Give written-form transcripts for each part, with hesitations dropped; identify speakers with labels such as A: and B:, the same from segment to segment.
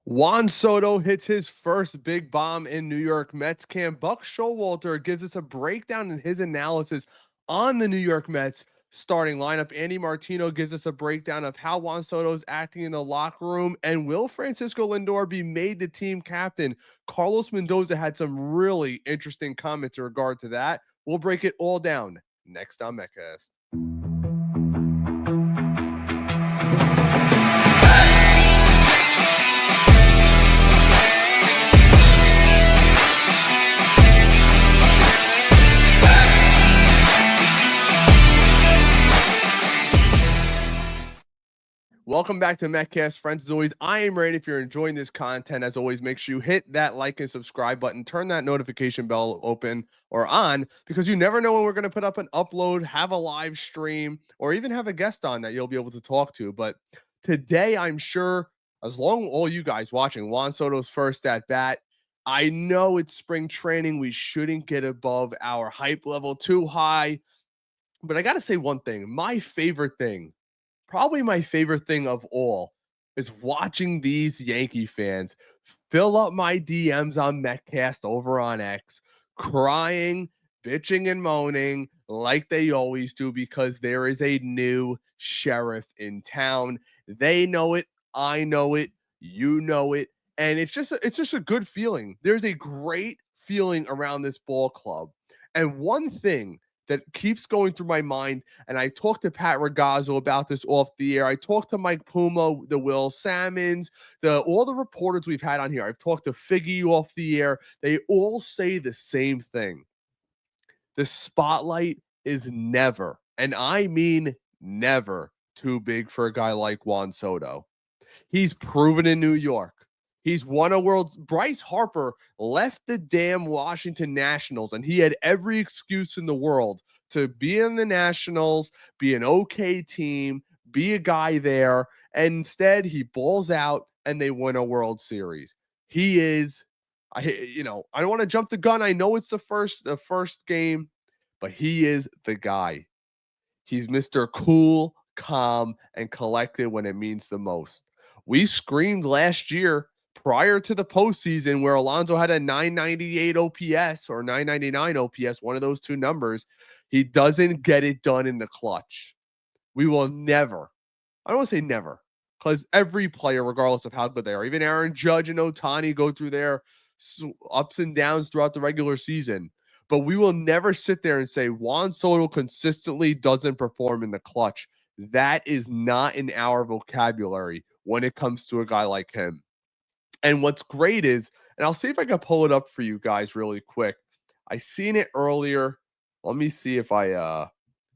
A: Juan Soto hits his first big bomb in New York Mets camp. Buck Showalter gives us a breakdown in his analysis on the New York Mets starting lineup. Andy Martino gives us a breakdown of how Juan Soto is acting in the locker room. And will Francisco Lindor be made the team captain? Carlos Mendoza had some really interesting comments in regard to that. We'll break it all down next on Metcast. Welcome back to Metcast, friends. As always, I am Ray. If you're enjoying this content, as always, make sure you hit that like and subscribe button, turn that notification bell open or on, because you never know when we're going to put up an upload, have a live stream, or even have a guest on that you'll be able to talk to. But today, I'm sure, as long as all you guys watching Juan Soto's first at bat, I know it's spring training. We shouldn't get above our hype level too high. But I got to say one thing. Probably my favorite thing of all is watching these Yankee fans fill up my DMs on Metcast over on X, crying, bitching, and moaning like they always do because there is a new sheriff in town. They know it. I know it. You know it. And it's just a good feeling. There's a great feeling around this ball club. And one thing that keeps going through my mind, and I talked to Pat Ragazzo about this off the air. I talked to Mike Puma, the Will Salmons, all the reporters we've had on here. I've talked to Figgy off the air. They all say the same thing. The spotlight is never, and I mean never, too big for a guy like Juan Soto. He's proven in New York. He's won a world. Bryce Harper left the damn Washington Nationals, and he had every excuse in the world to be in the Nationals, be an okay team, be a guy there. And instead, he balls out and they win a World Series. He is, I don't want to jump the gun. I know it's the first game, but he is the guy. He's Mr. Cool, calm, and collected when it means the most. We screamed last year prior to the postseason where Alonso had a 998 OPS or 999 OPS, one of those two numbers. He doesn't get it done in the clutch. We will never, I don't want to say never, because every player, regardless of how good they are, even Aaron Judge and Ohtani go through their ups and downs throughout the regular season. But we will never sit there and say Juan Soto consistently doesn't perform in the clutch. That is not in our vocabulary when it comes to a guy like him. And what's great is, and I'll see if I can pull it up for you guys really quick. I seen it earlier. Let me see if I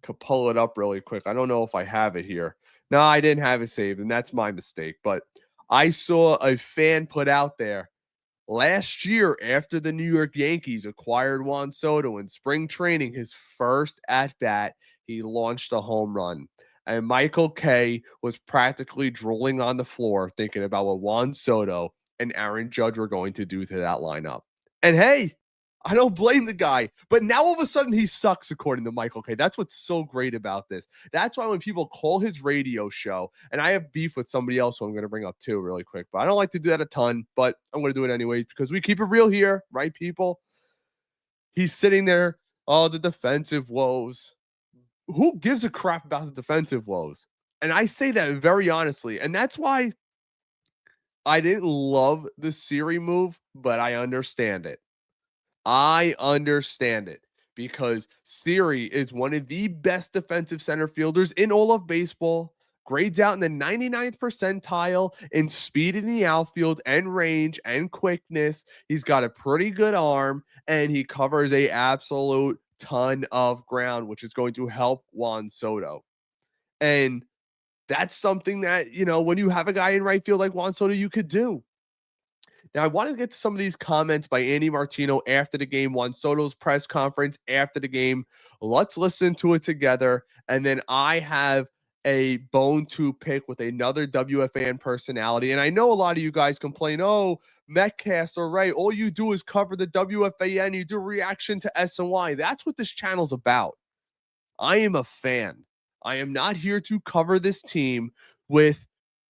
A: could pull it up really quick. I don't know if I have it here. No, I didn't have it saved, and that's my mistake. But I saw a fan put out there last year after the New York Yankees acquired Juan Soto in spring training, his first at-bat, he launched a home run. And Michael Kay was practically drooling on the floor thinking about what Juan Soto and Aaron Judge were going to do to that lineup. And hey, I don't blame the guy, but now all of a sudden he sucks, according to Michael Kay. That's what's so great about this. That's why when people call his radio show, and I have beef with somebody else who I'm going to bring up too really quick, but I don't like to do that a ton, but I'm going to do it anyways because we keep it real here, right, people? He's sitting there, oh, the defensive woes. Who gives a crap about the defensive woes? And I say that very honestly, and that's why I didn't love the Siri move, but I understand it. I understand it because Siri is one of the best defensive center fielders in all of baseball. Grades out in the 99th percentile in speed in the outfield and range and quickness. He's got a pretty good arm and he covers a absolute ton of ground, which is going to help Juan Soto. And that's something that, when you have a guy in right field like Juan Soto, you could do. Now, I want to get to some of these comments by Andy Martino after the game, Juan Soto's press conference after the game. Let's listen to it together. And then I have a bone to pick with another WFAN personality. And I know a lot of you guys complain, oh, Metcast, all right, all you do is cover the WFAN. You do reaction to SNY. That's what this channel's about. I am a fan. I am not here to cover this team with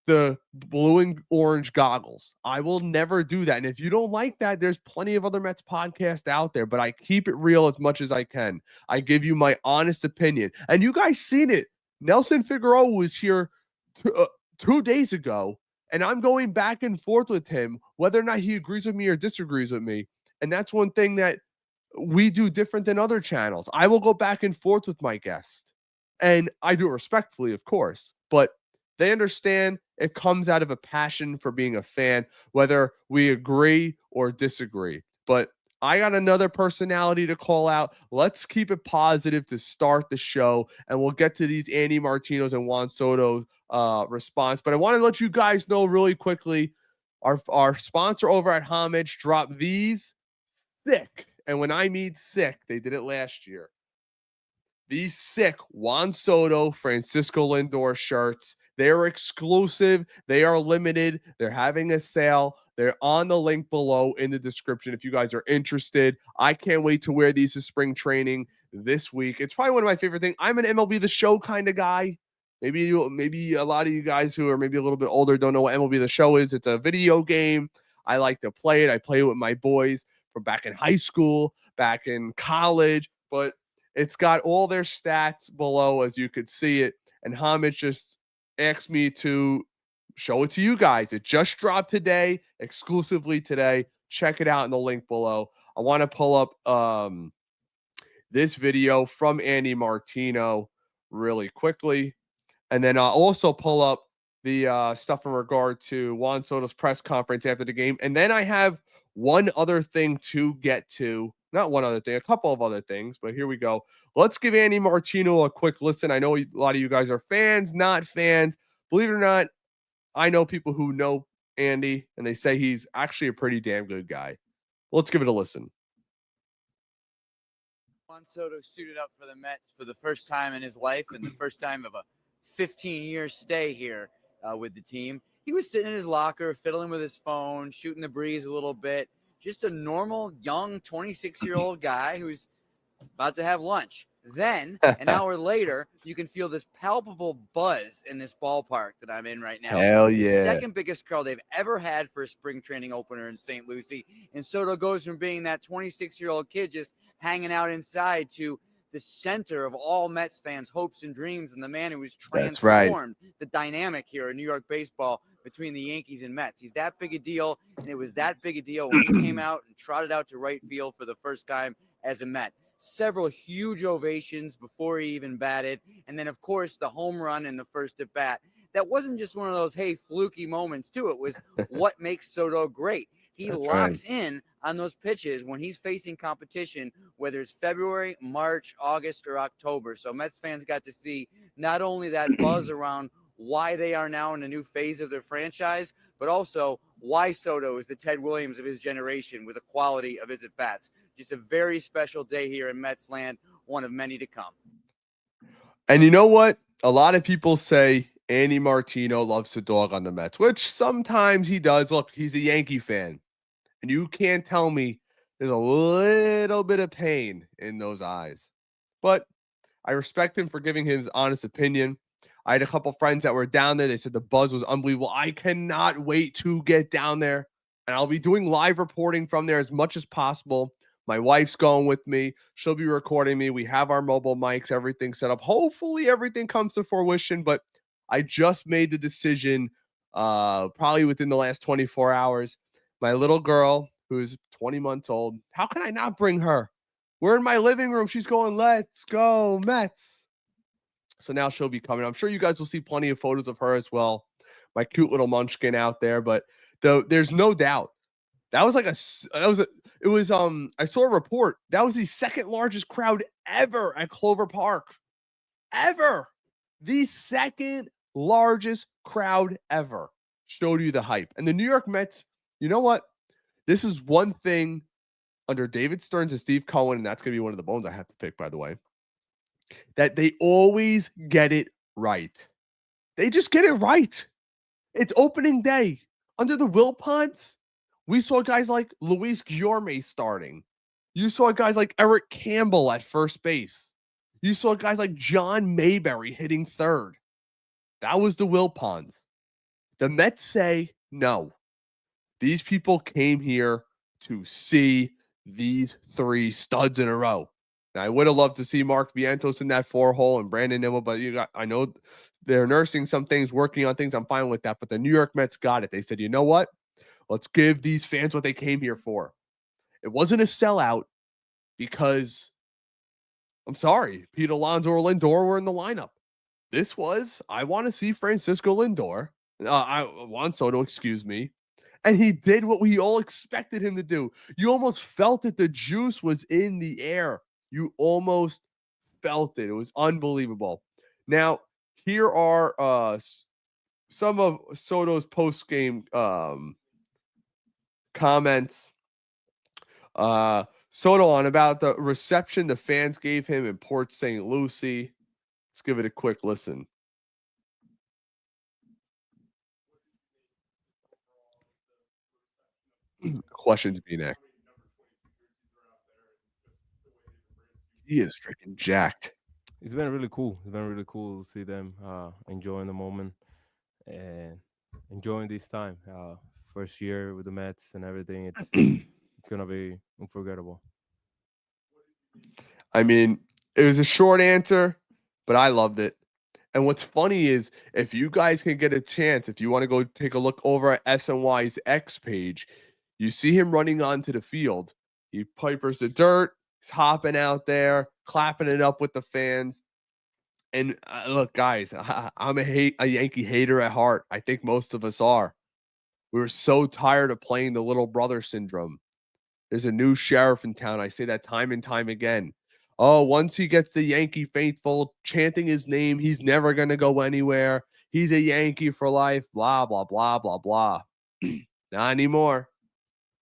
A: the blue and orange goggles. I will never do that. And if you don't like that, there's plenty of other Mets podcasts out there, but I keep it real as much as I can. I give you my honest opinion. And you guys seen it. Nelson Figueroa was here 2 days ago, and I'm going back and forth with him, whether or not he agrees with me or disagrees with me. And that's one thing that we do different than other channels. I will go back and forth with my guest, and I do it respectfully, of course, but they understand it comes out of a passion for being a fan, whether we agree or disagree. But I got another personality to call out. Let's keep it positive to start the show, and we'll get to these Andy Martino's and Juan Soto response. But I want to let you guys know really quickly, our sponsor over at Homage dropped these sick, and when I mean sick, they did it last year. These sick Juan Soto, Francisco Lindor shirts. They're exclusive. They are limited. They're having a sale. They're on the link below in the description if you guys are interested. I can't wait to wear these to spring training this week. It's probably one of my favorite things. I'm an MLB The Show kind of guy. Maybe a lot of you guys who are maybe a little bit older don't know what MLB The Show is. It's a video game. I like to play it. I play it with my boys from back in high school, back in college, but it's got all their stats below, as you could see it. And Homage just asked me to show it to you guys. It just dropped today, exclusively today. Check it out in the link below. I want to pull up this video from Andy Martino really quickly. And then I'll also pull up the stuff in regard to Juan Soto's press conference after the game. And then I have one other thing to get to. Not one other thing, a couple of other things, but here we go. Let's give Andy Martino a quick listen. I know a lot of you guys are fans, not fans. Believe it or not, I know people who know Andy, and they say he's actually a pretty damn good guy. Let's give it a listen.
B: Juan Soto suited up for the Mets for the first time in his life and the first time of a 15-year stay here with the team. He was sitting in his locker, fiddling with his phone, shooting the breeze a little bit. Just a normal, young, 26-year-old guy who's about to have lunch. Then, an hour later, you can feel this palpable buzz in this ballpark that I'm in right now.
A: Hell
B: The
A: yeah.
B: second biggest crowd they've ever had for a spring training opener in St. Lucie. And Soto goes from being that 26-year-old kid just hanging out inside to the center of all Mets fans' hopes and dreams, and the man who was transformed the dynamic here in New York baseball between the Yankees and Mets. He's that big a deal, and it was that big a deal when he came out and trotted out to right field for the first time as a Met. Several huge ovations before he even batted, and then, of course, the home run in the first at bat. That wasn't just one of those, hey, fluky moments, too. It was what makes Soto great. He locks in on those pitches when he's facing competition, whether it's February, March, August, or October. So Mets fans got to see not only that buzz around why they are now in a new phase of their franchise, but also why Soto is the Ted Williams of his generation with the quality of his at-bats. Just a very special day here in Mets land, one of many to come.
A: And you know what? A lot of people say Andy Martino loves to dog on the Mets, which sometimes he does. Look, he's a Yankee fan. And you can't tell me there's a little bit of pain in those eyes. But I respect him for giving his honest opinion. I had a couple friends that were down there. They said the buzz was unbelievable. I cannot wait to get down there. And I'll be doing live reporting from there as much as possible. My wife's going with me. She'll be recording me. We have our mobile mics, everything set up. Hopefully everything comes to fruition. But I just made the decision probably within the last 24 hours. My little girl, who's 20 months old, how can I not bring her? We're in my living room. She's going, let's go Mets. So now she'll be coming. I'm sure you guys will see plenty of photos of her as well. My cute little munchkin out there. But there's no doubt. I saw a report. That was the second largest crowd ever at Clover Park. Ever. The second largest crowd ever. Showed you the hype. And the New York Mets, you know what? This is one thing under David Stearns and Steve Cohen, and that's going to be one of the bones I have to pick, by the way, that they always get it right. They just get it right. It's opening day. Under the Wilpons, we saw guys like Luis Guillorme starting. You saw guys like Eric Campbell at first base. You saw guys like John Mayberry hitting third. That was the Wilpons. The Mets say no. These people came here to see these 3 studs in a row. Now, I would have loved to see Mark Vientos in that 4-hole and Brandon Nimmo, but I know they're nursing some things, working on things. I'm fine with that. But the New York Mets got it. They said, you know what? Let's give these fans what they came here for. It wasn't a sellout because I'm sorry, Pete Alonso or Lindor were in the lineup. This was, I want to see Francisco Lindor, Juan Soto, excuse me. And he did what we all expected him to do. You almost felt that the juice was in the air. You almost felt it. It was unbelievable. Now, here are some of Soto's post-game comments. Soto on about the reception the fans gave him in Port St. Lucie. Let's give it a quick listen. Questions being asked. He is freaking jacked.
C: It's been really cool. It's been really cool to see them enjoying the moment and enjoying this time. First year with the Mets and everything. It's gonna be unforgettable.
A: I mean, it was a short answer, but I loved it. And what's funny is if you guys can get a chance, if you want to go take a look over at SNY's X page, you see him running onto the field. He pipers the dirt. He's hopping out there, clapping it up with the fans. And look, guys, I'm a Yankee hater at heart. I think most of us are. We were so tired of playing the little brother syndrome. There's a new sheriff in town. I say that time and time again. Oh, once he gets the Yankee faithful chanting his name, he's never going to go anywhere. He's a Yankee for life. Blah, blah, blah, blah, blah. Not anymore.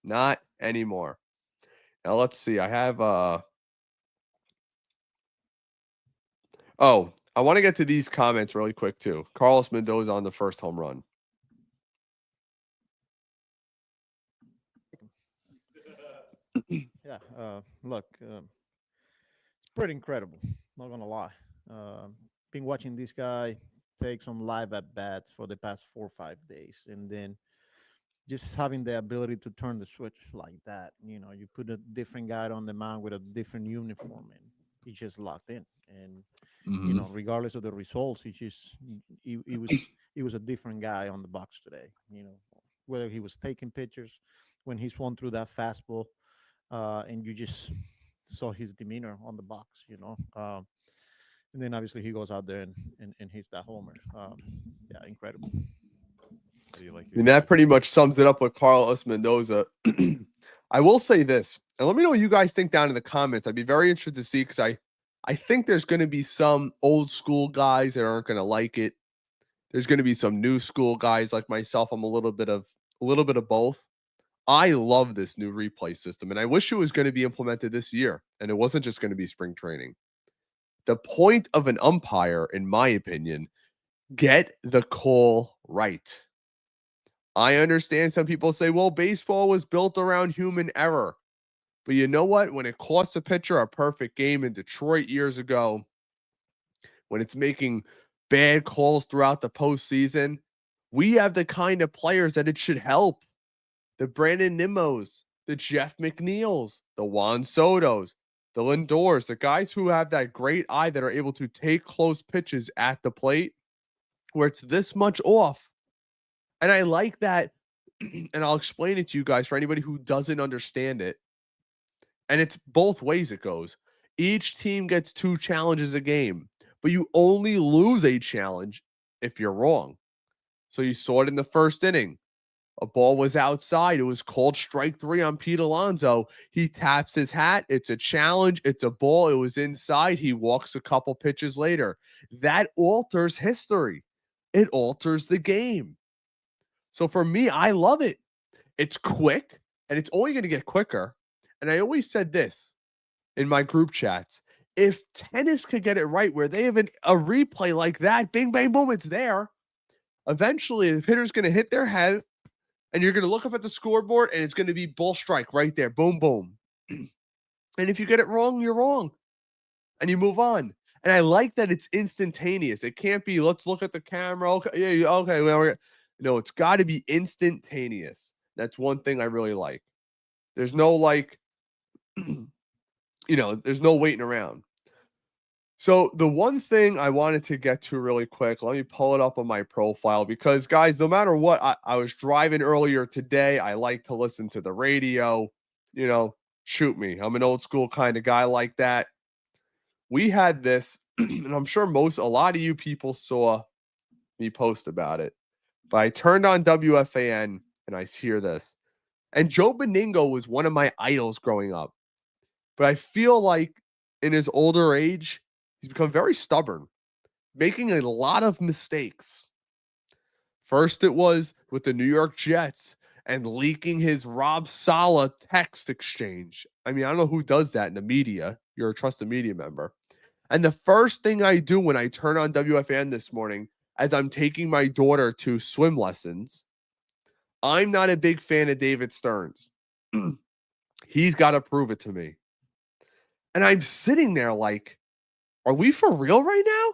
A: Not anymore. Now, let's see. I have oh, I want to get to these comments really quick, too. Carlos Mendoza on the first home run.
D: Yeah, look, it's pretty incredible. Not gonna lie. Been watching this guy take some live at bats for the past 4 or 5 days, and then just having the ability to turn the switch like that. You put a different guy on the mound with a different uniform, and he just locked in. And regardless of the results, he was a different guy on the box today. Whether he was taking pitchers when he swung through that fastball, and you just saw his demeanor on the box. And then obviously he goes out there and hits that homer. Yeah, incredible.
A: And that pretty much sums it up with Carlos Mendoza. I will say this, and let me know what you guys think down in the comments. I'd be very interested to see because I think there's going to be some old school guys that aren't going to like it. There's going to be some new school guys like myself. I'm a little bit of both. I love this new replay system, and I wish it was going to be implemented this year, and it wasn't just going to be spring training. The point of an umpire, in my opinion, get the call right. I understand some people say, well, baseball was built around human error. But you know what? When it costs a pitcher a perfect game in Detroit years ago, when it's making bad calls throughout the postseason, we have the kind of players that it should help. The Brandon Nimmos, the Jeff McNeils, the Juan Sotos, the Lindors, the guys who have that great eye that are able to take close pitches at the plate where it's this much off. And I like that. And I'll explain it to you guys for anybody who doesn't understand it. And it's both ways it goes. Each team gets 2 challenges a game, but you only lose a challenge if you're wrong. So you saw it in the first inning. A ball was outside. It was called strike 3 on Pete Alonso. He taps his hat. It's a challenge. It's a ball. It was inside. He walks a couple pitches later. That alters history. It alters the game. So for me, I love it. It's quick, and it's only going to get quicker. And I always said this in my group chats. If tennis could get it right where they have a replay like that, bing, bang, boom, it's there. Eventually, the hitter's going to hit their head, and you're going to look up at the scoreboard, and it's going to be ball strike right there. Boom, boom. And if you get it wrong, you're wrong. And you move on. And I like that it's instantaneous. It can't be, let's look at the camera. Okay, yeah, okay. Well, No, it's got to be instantaneous. That's one thing I really like. There's no like, there's no waiting around. So the one thing I wanted to get to really quick, let me pull it up on my profile because, guys, no matter what, I was driving earlier today. I like to listen to the radio. Shoot me. I'm an old school kind of guy like that. We had this, and I'm sure a lot of you people saw me post about it, but I turned on WFAN and I hear this. And Joe Beningo was one of my idols growing up. But I feel like in his older age, he's become very stubborn, making a lot of mistakes. First, it was with the New York Jets and leaking his Rob Saleh text exchange. I mean, I don't know who does that in the media. You're a trusted media member. And the first thing I do when I turn on WFAN this morning, as I'm taking my daughter to swim lessons, I'm not a big fan of David Stearns. He's got to prove it to me. And I'm sitting there like, are we for real right now?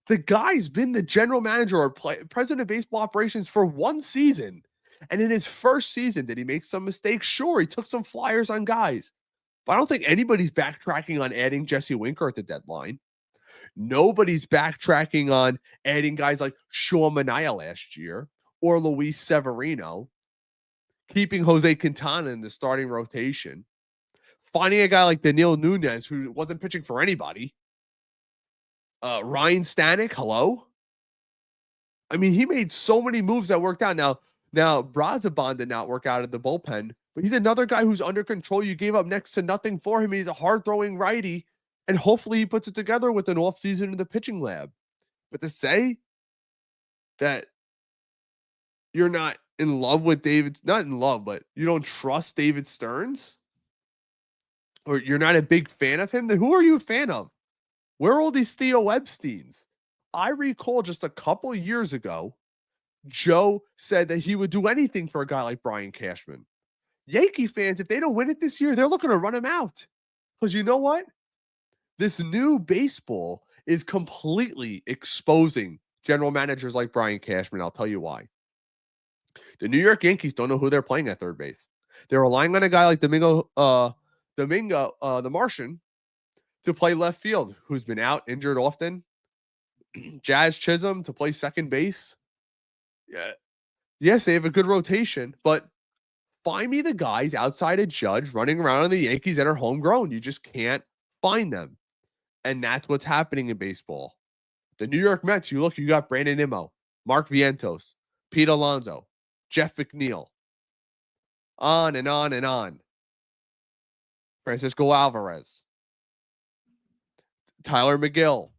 A: The guy's been the general manager or president of baseball operations for one season. And in his first season, did he make some mistakes? Sure, he took some flyers on guys. But I don't think anybody's backtracking on adding Jesse Winker at the deadline. Nobody's backtracking on adding guys like Sean Manaea last year or Luis Severino. Keeping Jose Quintana in the starting rotation. Finding a guy like Daniel Nunez who wasn't pitching for anybody. Ryan Stanek, hello? I mean, he made so many moves that worked out. Now Brazoban did not work out of the bullpen, but he's another guy who's under control. You gave up next to nothing for him. He's a hard-throwing righty, and hopefully he puts it together with an offseason in the pitching lab. But to say that you're not in love with not in love, but you don't trust David Stearns, or you're not a big fan of him, then who are you a fan of? Where are all these Theo Epsteins? I recall just a couple years ago, Joe said that he would do anything for a guy like Brian Cashman. Yankee fans, if they don't win it this year, they're looking to run him out. Because you know what? This new baseball is completely exposing general managers like Brian Cashman. I'll tell you why. The New York Yankees don't know who they're playing at third base. They're relying on a guy like Domingo, the Martian, to play left field, who's been out injured often. Jazz Chisholm to play second base. Yeah. Yes, they have a good rotation, but find me the guys outside of Judge running around on the Yankees that are homegrown. You just can't find them. And that's what's happening in baseball. The New York Mets, you got Brandon Nimmo, Mark Vientos, Pete Alonso, Jeff McNeil. On and on and on. Francisco Alvarez. Tyler McGill,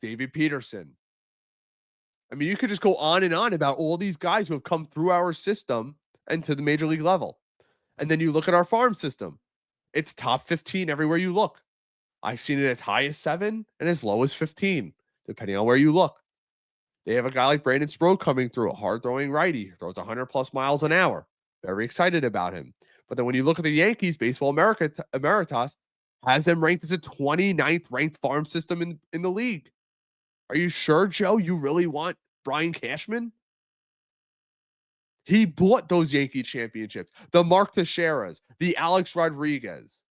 A: David Peterson. I mean, you could just go on and on about all these guys who have come through our system and to the major league level. And then you look at our farm system. It's top 15 everywhere you look. I've seen it as high as 7 and as low as 15, depending on where you look. They have a guy like Brandon Sproat coming through, a hard-throwing righty, throws 100-plus miles an hour. Very excited about him. But then when you look at the Yankees, Baseball Emeritus has them ranked as a 29th ranked farm system in the league. Are you sure, Joe, you really want Brian Cashman? He bought those Yankee championships, the Mark Teixeiras, the Alex Rodriguez.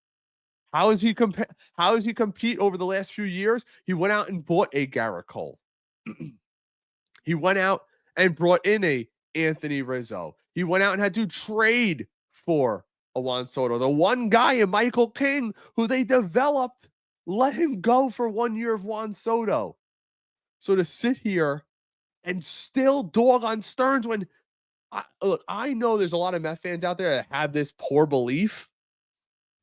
A: How is he compete over the last few years? He went out and bought a Garrett Cole. He went out and brought in a Anthony Rizzo. He went out and had to trade for a Juan Soto. The one guy in Michael King who they developed, let him go for 1 year of Juan Soto. So to sit here and still dog on Stearns when I know there's a lot of Met fans out there that have this poor belief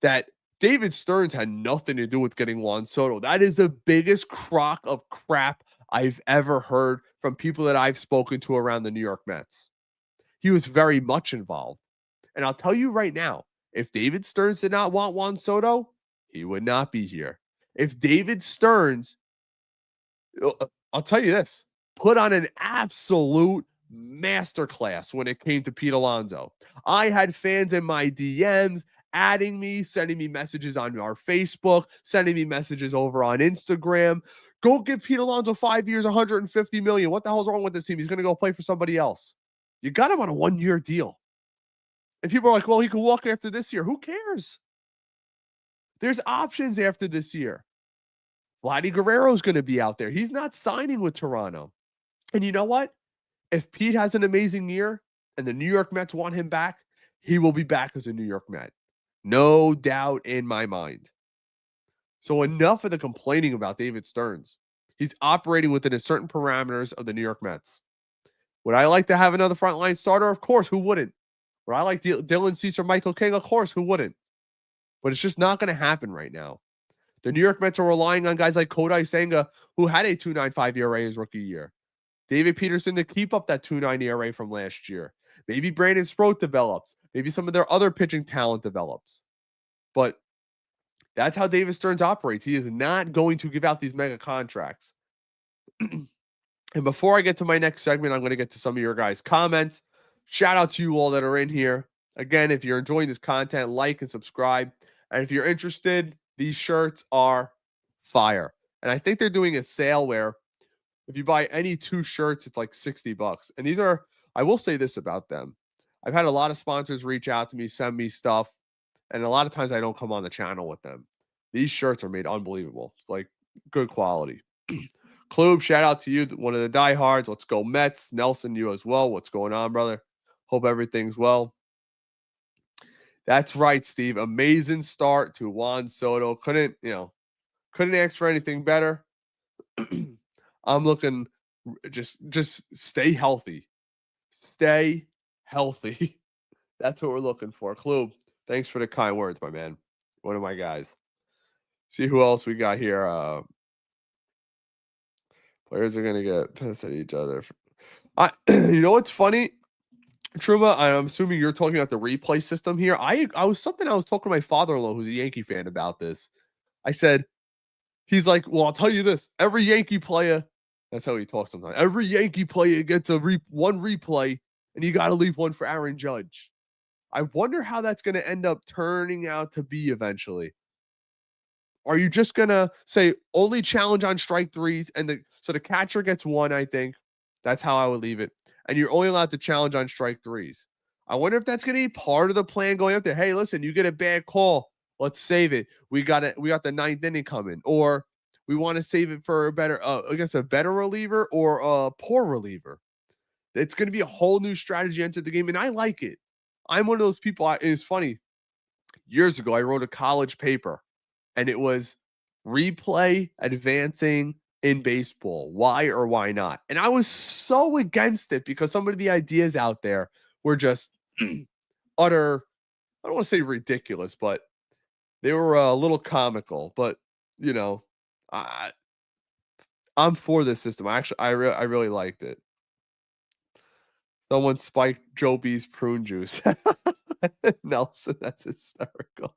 A: that David Stearns had nothing to do with getting Juan Soto. That is the biggest crock of crap I've ever heard from people that I've spoken to around the New York Mets. He was very much involved. And I'll tell you right now, if David Stearns did not want Juan Soto, he would not be here. If David Stearns, I'll tell you this, put on an absolute masterclass when it came to Pete Alonso. I had fans in my DMs adding me, sending me messages on our Facebook, sending me messages over on Instagram. Go give Pete Alonso 5 years, 150 million. What the hell's wrong with this team? He's going to go play for somebody else. You got him on a 1-year deal. And people are like, well, he can walk after this year. Who cares? There's options after this year. Vladdy Guerrero's going to be out there. He's not signing with Toronto. And you know what? If Pete has an amazing year and the New York Mets want him back, he will be back as a New York Met. No doubt in my mind. So enough of the complaining about David Stearns. He's operating within a certain parameters of the New York Mets. Would I like to have another frontline starter? Of course, who wouldn't? Would I like Dylan Cease or Michael King? Of course, who wouldn't? But it's just not going to happen right now. The New York Mets are relying on guys like Kodai Senga, who had a 2.95 ERA his rookie year. David Peterson to keep up that 2.9 ERA from last year. Maybe Brandon Sproat develops. Maybe some of their other pitching talent develops. But that's how David Stearns operates. He is not going to give out these mega contracts. And before I get to my next segment, I'm going to get to some of your guys' comments. Shout out to you all that are in here. Again, if you're enjoying this content, like and subscribe. And if you're interested, these shirts are fire. And I think they're doing a sale where if you buy any 2 shirts, it's like $60. And these are, I will say this about them. I've had a lot of sponsors reach out to me, send me stuff. And a lot of times I don't come on the channel with them. These shirts are made unbelievable. It's like good quality. Klube, shout out to you, one of the diehards. Let's go Mets. Nelson, you as well. What's going on, brother? Hope everything's well. That's right, Steve. Amazing start to Juan Soto. Couldn't ask for anything better. I'm looking, just stay healthy. Stay healthy. That's what we're looking for. Klube, thanks for the kind words, my man. One of my guys. See who else we got here. Players are going to get pissed at each other. You know what's funny? Truma, I'm assuming you're talking about the replay system here. I was talking to my father-in-law who's a Yankee fan about this. I said, he's like, well, I'll tell you this. Every Yankee player, that's how he talks sometimes. Every Yankee player gets one replay, and you got to leave one for Aaron Judge. I wonder how that's going to end up turning out to be eventually. Are you just going to say only challenge on strike threes so the catcher gets one, I think. That's how I would leave it. And you're only allowed to challenge on strike threes. I wonder if that's going to be part of the plan going up there. Hey, listen, you get a bad call. Let's save it. We got the 9th inning coming. Or we want to save it for a better reliever or a poor reliever. It's going to be a whole new strategy into the game. And I like it. I'm one of those people. It's funny. Years ago, I wrote a college paper. And it was replay advancing in baseball. Why or why not? And I was so against it because some of the ideas out there were just utter, I don't want to say ridiculous, but they were a little comical. But, I'm for this system. I really liked it. Someone spiked Joe B's prune juice. Nelson, that's hysterical.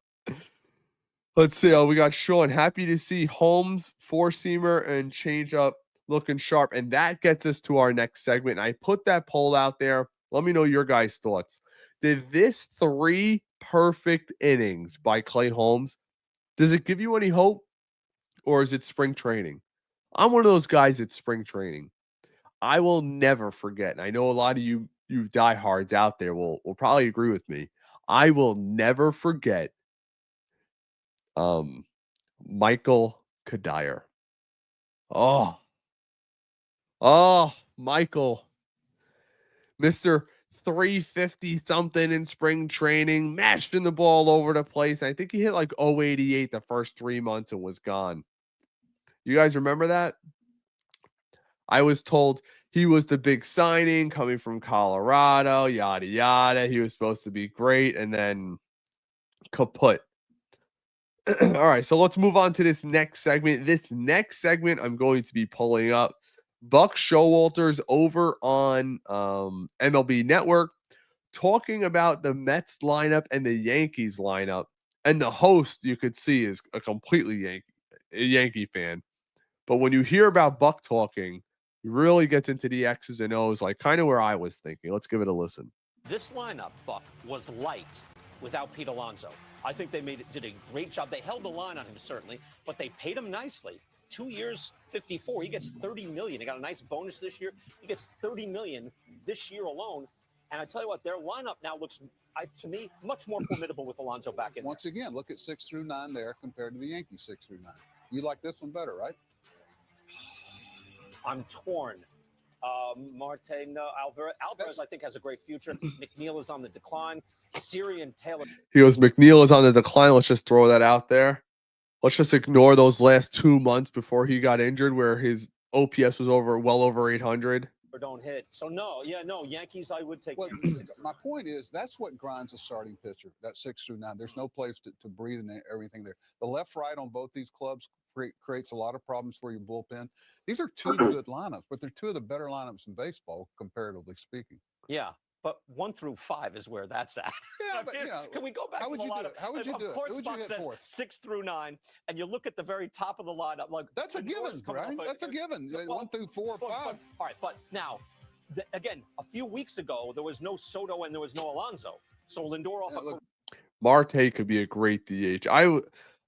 A: Let's see. We got Sean. Happy to see Holmes, 4-seamer, and changeup looking sharp. And that gets us to our next segment. And I put that poll out there. Let me know your guys' thoughts. Did this 3 perfect innings by Clay Holmes, does it give you any hope? Or is it spring training? I'm one of those guys at spring training. I will never forget. And I know a lot of you diehards out there will probably agree with me. I will never forget Michael Kadire. Oh, Michael. Mr. 350 something in spring training, mashing the ball over the place. I think he hit like 088 the first 3 months and was gone. You guys remember that? I was told he was the big signing coming from Colorado, yada, yada. He was supposed to be great, and then kaput. All right, so let's move on to this next segment. This next segment, I'm going to be pulling up Buck Showalter's over on MLB Network, talking about the Mets lineup and the Yankees lineup. And the host, you could see, is a completely Yankee fan. But when you hear about Buck talking, he really gets into the X's and O's, like kind of where I was thinking. Let's give it a listen.
E: This lineup, Buck, was light. without Pete Alonso. I think they did a great job. They held the line on him, certainly, but they paid him nicely. 2 years, 54. He gets $30 million. He got a nice bonus this year. He gets $30 million this year alone. And I tell you what, their lineup now looks, to me, much more formidable with Alonso back in.
F: Once again, look at 6 through 9 there compared to the Yankees 6 through 9. You like this one better, right?
E: I'm torn. Marte, no. Alvarez, I think, has a great future. McNeil is on the decline. Siri and Taylor.
A: He goes, McNeil is on the decline. Let's just throw that out there. Let's just ignore those last 2 months before he got injured where his OPS was well over 800.
E: Don't hit. So, no, Yankees, I would take.
F: Well, my point is that's what grinds a starting pitcher, that 6 through 9. There's no place to breathe and everything there. The left-right on both these clubs creates a lot of problems for your bullpen. These are two good lineups, but they're two of the better lineups in baseball, comparatively speaking.
E: Yeah. But 1 through 5 is where that's at.
F: Yeah, but
E: can we go back to the lineup?
F: How would you do it?
E: Of course, Buck says 6 through 9, and you look at the very top of the lineup. Like
F: that's a given, Brian. That's a given. 1 through 4 or 5.
E: All right, but now, again, a few weeks ago there was no Soto and there was no Alonso. So Lindor off.
A: Marte could be a great DH.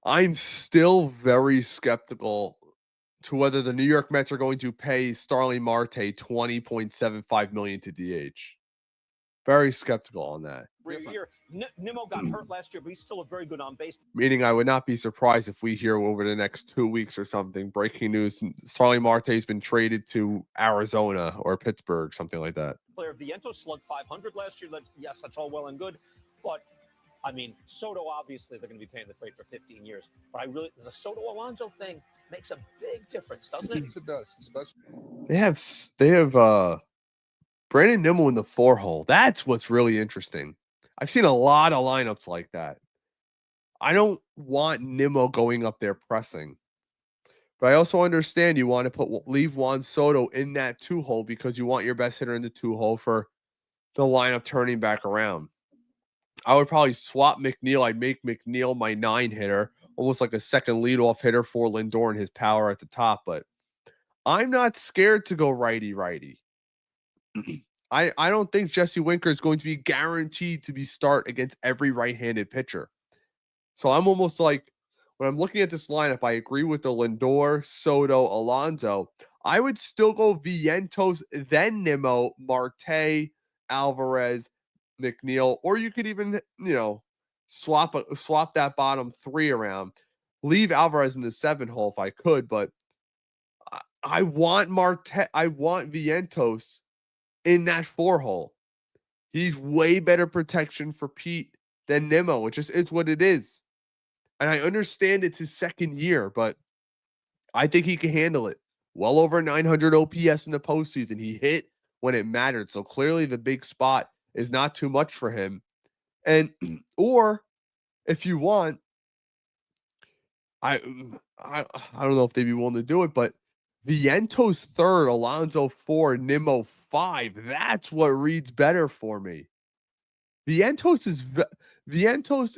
A: I'm still very skeptical to whether the New York Mets are going to pay Starling Marte $20.75 million to DH. Very skeptical on that.
E: Nimmo got hurt last year, but he's still a very good on base.
A: Meaning I would not be surprised if we hear over the next 2 weeks or something, breaking news, Starling Marte's been traded to Arizona or Pittsburgh, something like that.
E: Player Vientos slugged 500 last year. Yes, that's all well and good. But, I mean, Soto, obviously, they're going to be paying the freight for 15 years. But the Soto-Alonso thing makes a big difference, doesn't it?
F: Yes, it does. Especially.
A: They have Brandon Nimmo in the 4-hole. That's what's really interesting. I've seen a lot of lineups like that. I don't want Nimmo going up there pressing. But I also understand you want to leave Juan Soto in that 2-hole because you want your best hitter in the 2-hole for the lineup turning back around. I would probably swap McNeil. I'd make McNeil my 9-hitter, almost like a second leadoff hitter for Lindor and his power at the top. But I'm not scared to go righty-righty. I don't think Jesse Winker is going to be guaranteed to be start against every right-handed pitcher. So I'm almost like, when I'm looking at this lineup, I agree with the Lindor, Soto, Alonso. I would still go Vientos, then Nimmo, Marte, Alvarez, McNeil, or you could even, swap that bottom 3 around. Leave Alvarez in the 7-hole if I could, but I want Vientos in that 4-hole. He's way better protection for Pete than Nimmo. It just is what it is. And I understand it's his second year, but I think he can handle it. Well over 900 OPS in the postseason. He hit when it mattered. So clearly the big spot is not too much for him. And, or if you want, I don't know if they'd be willing to do it, but Vientos 3rd, Alonso 4, Nimmo 5. That's what reads better for me. Vientos,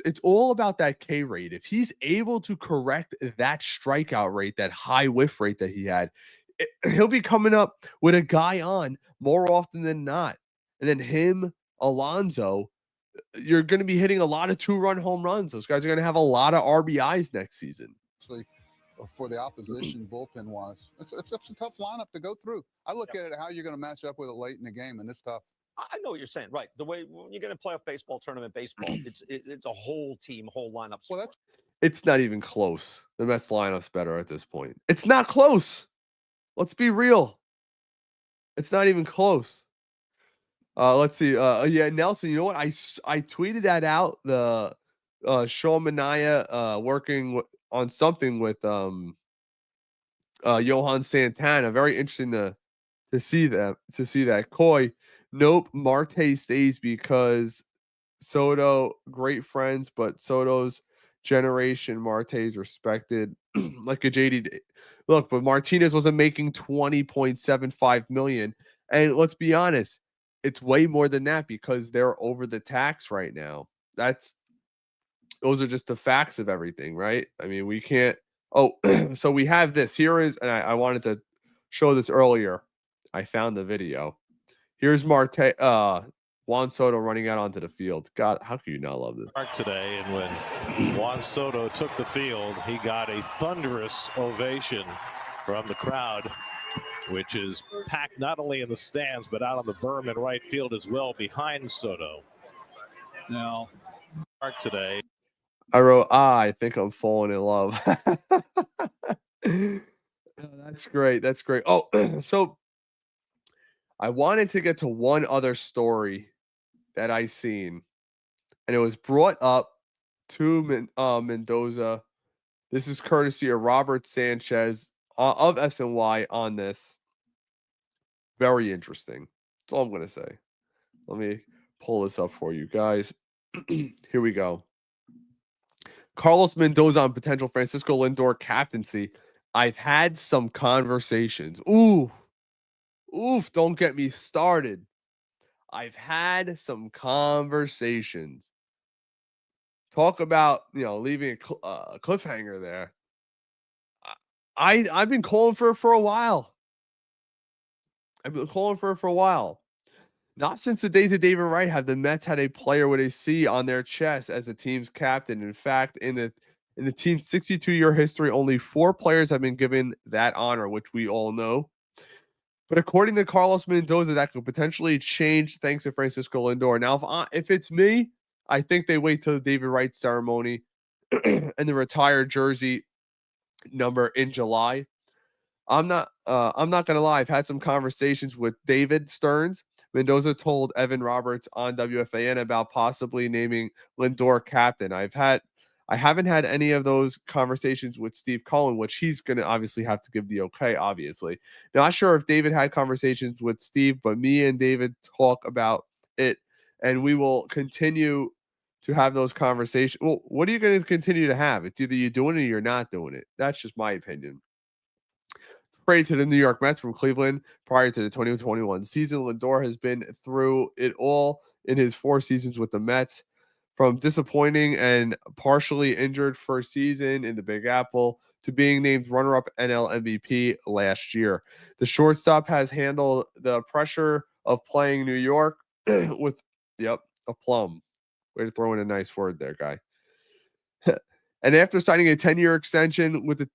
A: it's all about that K rate. If he's able to correct that strikeout rate, that high whiff rate that he had, he'll be coming up with a guy on more often than not. And then him, Alonso, you're going to be hitting a lot of 2-run home runs. Those guys are going to have a lot of RBIs next season.
F: Actually, for the opposition bullpen wise, it's a tough lineup to go through. I look at it how you're going to match up with it late in the game, and it's tough.
E: I know what you're saying, right? The way when you get a playoff baseball, tournament baseball, it's a whole team, whole lineup.
F: Well,
A: it's not even close. The Mets lineup's better at this point. It's not close. Let's be real. It's not even close. Let's see. Yeah, Nelson. You know what? I tweeted that out. The Sean Manaea working on something with Johan Santana. Very interesting to see that. Coy, nope. Marte stays because Soto, great friends, but Soto's generation, Marte's respected like a JD. Look, but Martinez wasn't making $20.75 million, and let's be honest, it's way more than that because they're over the tax right now. Those are just the facts of everything, right? I mean, we can't. Oh, so we have this. Here is, and I wanted to show this earlier. I found the video. Here's Marte. Juan Soto running out onto the field. God, how can you not love this?
G: Today, and when Juan Soto took the field, he got a thunderous ovation from the crowd, which is packed not only in the stands but out on the berm in right field as well behind Soto. Now, today,
A: I wrote, I think I'm falling in love. Oh, that's great. That's great. Oh, so I wanted to get to one other story that I seen, and it was brought up to Mendoza. This is courtesy of Robert Sanchez of SNY on this. Very interesting. That's all I'm going to say. Let me pull this up for you guys. Here we go. Carlos Mendoza on potential Francisco Lindor captaincy. I've had some conversations. Oof, don't get me started. I've had some conversations. Talk about, leaving a cliffhanger there. I've been calling for it for a while. Not since the days of David Wright have the Mets had a player with a C on their chest as the team's captain. In fact, in the team's 62-year history, only 4 players have been given that honor, which we all know. But according to Carlos Mendoza, that could potentially change thanks to Francisco Lindor. Now, if it's me, I think they wait till the David Wright ceremony and the retired jersey number in July. I'm not gonna lie. I've had some conversations with David Stearns. Mendoza told Evan Roberts on WFAN about possibly naming Lindor captain. I haven't had any of those conversations with Steve Cohen, which he's gonna obviously have to give the okay. Obviously, not sure if David had conversations with Steve, but me and David talk about it, and we will continue to have those conversations. Well, what are you going to continue to have? It's either you're doing it or you're not doing it. That's just my opinion. Traded to the New York Mets from Cleveland prior to the 2021 season. Lindor has been through it all in his 4 seasons with the Mets, from disappointing and partially injured first season in the Big Apple to being named runner-up NL MVP last year. The shortstop has handled the pressure of playing New York with, aplomb. Way to throw in a nice word there, guy. And after signing a 10-year extension with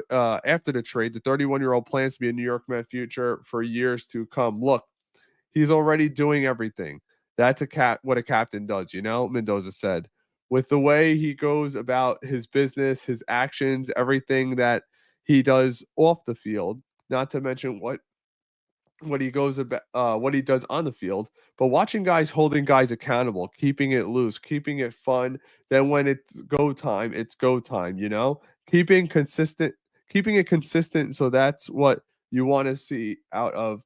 A: after the trade, the 31-year-old plans to be a New York Met future for years to come. Look, he's already doing everything. That's what a captain does, Mendoza said. With the way he goes about his business, his actions, everything that he does off the field, not to mention what he goes about, what he does on the field, but watching guys holding guys accountable, keeping it loose, keeping it fun. Then when it's go time, keeping it consistent. So that's what you want to see out of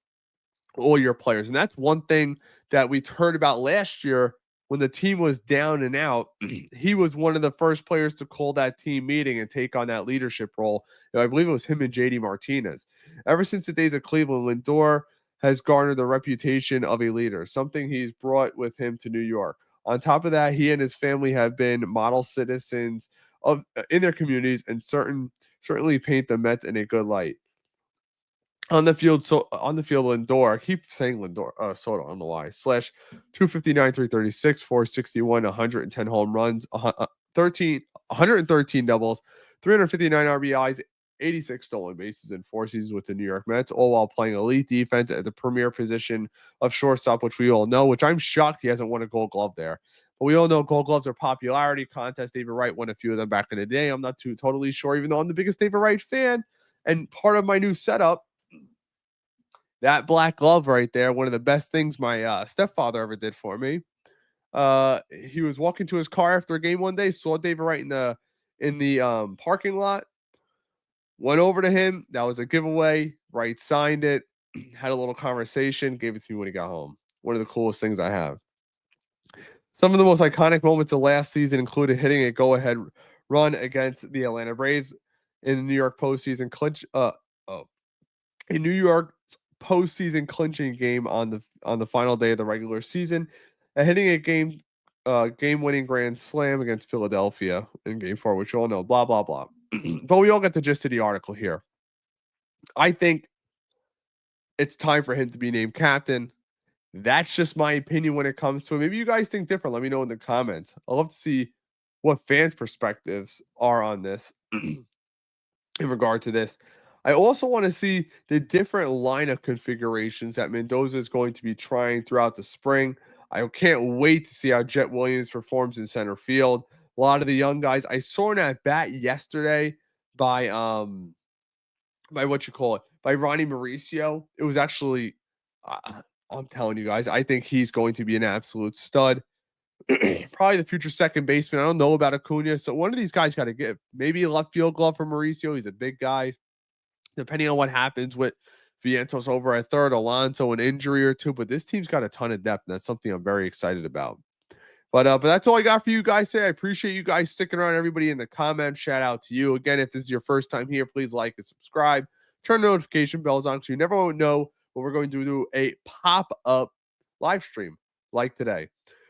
A: all your players. And that's one thing that we heard about last year when the team was down and out. He was one of the first players to call that team meeting and take on that leadership role. I believe it was him and JD Martinez. Ever since the days of Cleveland, Lindor has garnered the reputation of a leader, something he's brought with him to New York. On top of that, he and his family have been model citizens in their communities and certainly paint the Mets in a good light. On the field, Lindor, I keep saying Lindor, Soto, I don't know why, /259, 336, 461, 110 home runs, 113 doubles, 359 RBIs, 86 stolen bases in 4 seasons with the New York Mets, all while playing elite defense at the premier position of shortstop, which we all know, which I'm shocked he hasn't won a Gold Glove there. But we all know Gold Gloves are popularity contests. David Wright won a few of them back in the day. I'm not totally sure, even though I'm the biggest David Wright fan. And part of my new setup, that black glove right there, one of the best things my stepfather ever did for me. He was walking to his car after a game one day, saw David Wright in the parking lot, went over to him. That was a giveaway. Wright signed it, had a little conversation, gave it to me when he got home. One of the coolest things I have. Some of the most iconic moments of last season included hitting a go-ahead run against the Atlanta Braves in the New York postseason in New York postseason clinching game on the final day of the regular season, and hitting a game-winning grand slam against Philadelphia in Game 4, which you all know. Blah blah blah. But we all get the gist of the article here. I think it's time for him to be named captain. That's just my opinion when it comes to it. Maybe you guys think different. Let me know in the comments. I'd love to see what fans' perspectives are on this in regard to this. I also want to see the different lineup configurations that Mendoza is going to be trying throughout the spring. I can't wait to see how Jet Williams performs in center field. A lot of the young guys. I saw an at bat yesterday by by Ronnie Mauricio. It was actually, I'm telling you guys, I think he's going to be an absolute stud. Probably the future second baseman. I don't know about Acuna, so one of these guys got to give. Maybe a left field glove for Mauricio. He's a big guy. Depending on what happens with Vientos over at third, Alonso an injury or two, but this team's got a ton of depth, and that's something I'm very excited about. But that's all I got for you guys today. I appreciate you guys sticking around. Everybody in the comments, shout out to you. Again, if this is your first time here, please like and subscribe. Turn the notification bells on because you never know when we're going to do a pop-up live stream like today.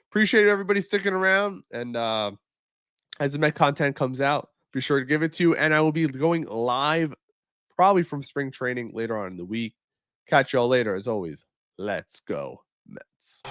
A: Appreciate everybody sticking around. And as the Met content comes out, be sure to give it to you. And I will be going live probably from spring training later on in the week. Catch y'all later. As always, let's go Mets.